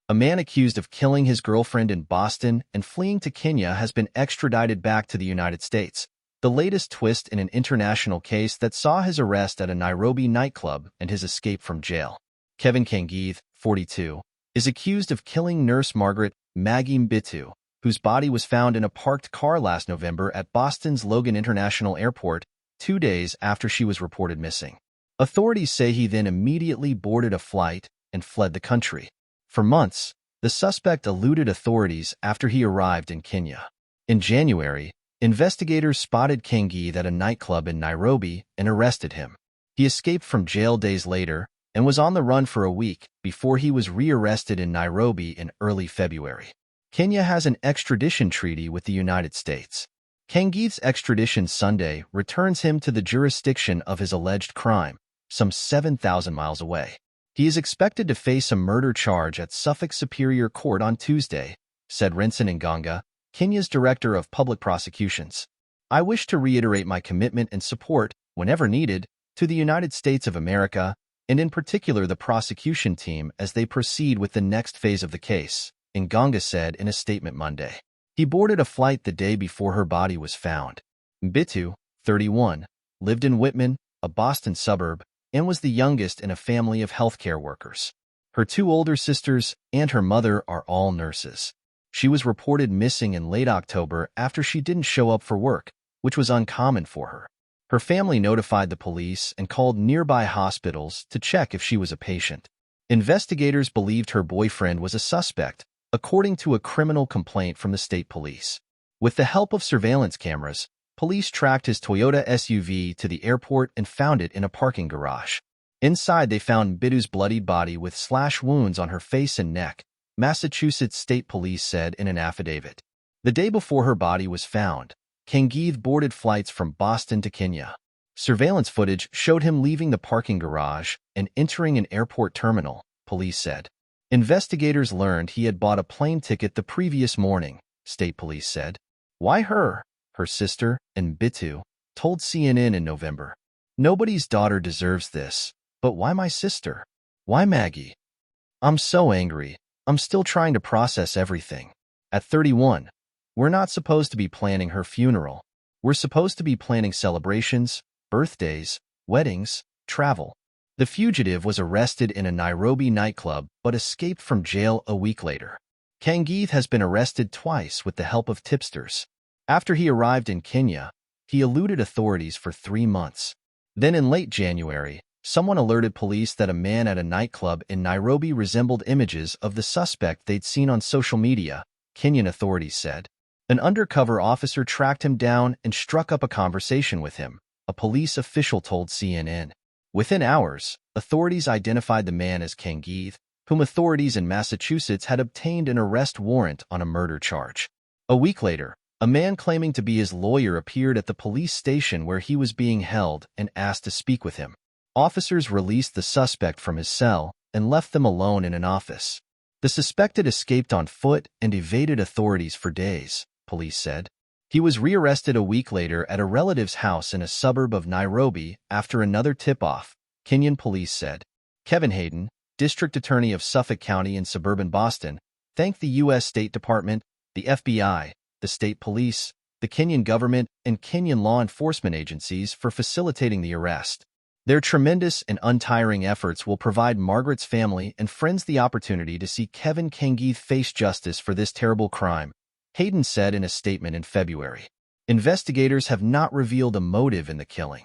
A man accused of killing his girlfriend in Boston and fleeing to Kenya has been extradited back to the United States, the latest twist in an international case that saw his arrest at a Nairobi nightclub and his escape from jail. Kevin Kangith, 42, is accused of killing nurse Margaret Maggie Mbitu, whose body was found in a parked car last November at Boston's Logan International Airport 2 days after she was reported missing. Authorities say he then immediately boarded a flight and fled the country. For months, the suspect eluded authorities after he arrived in Kenya. In January, investigators spotted Kangith at a nightclub in Nairobi and arrested him. He escaped from jail days later and was on the run for a week before he was rearrested in Nairobi in early February. Kenya has an extradition treaty with the United States. Kangith's extradition Sunday returns him to the jurisdiction of his alleged crime, some 7,000 miles away. He is expected to face a murder charge at Suffolk Superior Court on Tuesday, said Renson Nganga, Kenya's Director of Public Prosecutions. I wish to reiterate my commitment and support, whenever needed, to the United States of America, and in particular the prosecution team as they proceed with the next phase of the case, Nganga said in a statement Monday. He boarded a flight the day before her body was found. Mbitu, 31, lived in Whitman, a Boston suburb, and was the youngest in a family of healthcare workers. Her 2 older sisters and her mother are all nurses. She was reported missing in late October after she didn't show up for work, which was uncommon for her. Her family notified the police and called nearby hospitals to check if she was a patient. Investigators believed her boyfriend was a suspect, according to a criminal complaint from the state police. With the help of surveillance cameras, police tracked his Toyota SUV to the airport and found it in a parking garage. Inside, they found Mbitu's bloodied body with slash wounds on her face and neck, Massachusetts State Police said in an affidavit. The day before her body was found, Kangith boarded flights from Boston to Kenya. Surveillance footage showed him leaving the parking garage and entering an airport terminal, police said. Investigators learned he had bought a plane ticket the previous morning, state police said. Why her? Her sister, Mbitu, told CNN in November. Nobody's daughter deserves this, but why my sister? Why Maggie? I'm so angry. I'm still trying to process everything. At 31, we're not supposed to be planning her funeral. We're supposed to be planning celebrations, birthdays, weddings, travel. The fugitive was arrested in a Nairobi nightclub but escaped from jail a week later. Kangith has been arrested twice with the help of tipsters. After he arrived in Kenya, he eluded authorities for 3 months. Then in late January, someone alerted police that a man at a nightclub in Nairobi resembled images of the suspect they'd seen on social media, Kenyan authorities said. An undercover officer tracked him down and struck up a conversation with him, a police official told CNN. Within hours, authorities identified the man as Kangith, whom authorities in Massachusetts had obtained an arrest warrant on a murder charge. A week later, a man claiming to be his lawyer appeared at the police station where he was being held and asked to speak with him. Officers released the suspect from his cell and left them alone in an office. The suspected escaped on foot and evaded authorities for days, police said. He was rearrested a week later at a relative's house in a suburb of Nairobi after another tip-off, Kenyan police said. Kevin Hayden, district attorney of Suffolk County in suburban Boston, thanked the U.S. State Department, the FBI, the state police, the Kenyan government, and Kenyan law enforcement agencies for facilitating the arrest. Their tremendous and untiring efforts will provide Margaret's family and friends the opportunity to see Kevin Kangith face justice for this terrible crime, Hayden said in a statement in February. Investigators have not revealed a motive in the killing.